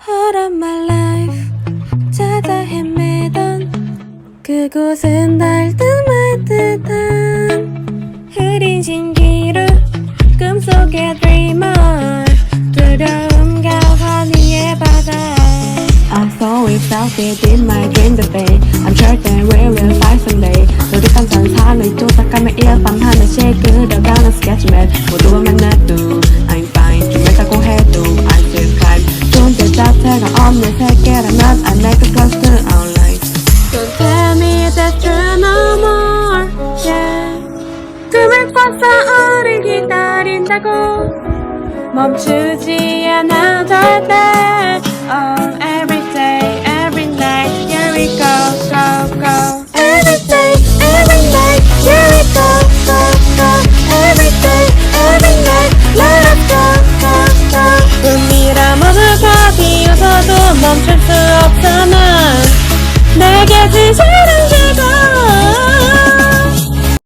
All of my life 찾아 헤매던 그곳은 달듯 말듯한 흐린 신기루 꿈속의 dreamer 두려움 가화 위의 바다 I saw it felt it in my dream today I'm sure that we will fight someday 노력한 전산을 쫓아가며 일밤 하나씩 그려가는 sketchmap 모두와 만나도 I'm fine 준비했다고 해도 I still climb 존재 자체가 없는 세계라면 I make it close to our life Don't tell me that you're no more yeah. 꿈을 꿔서 우릴 기다린다고 멈추지 않아 절대 Oh every day, every night Here we go, go, go Every day, every night Here we go, go, go Every day, every night Let us go, go, go 꿈이라 모두 다 비웃어도 멈출 수 없잖아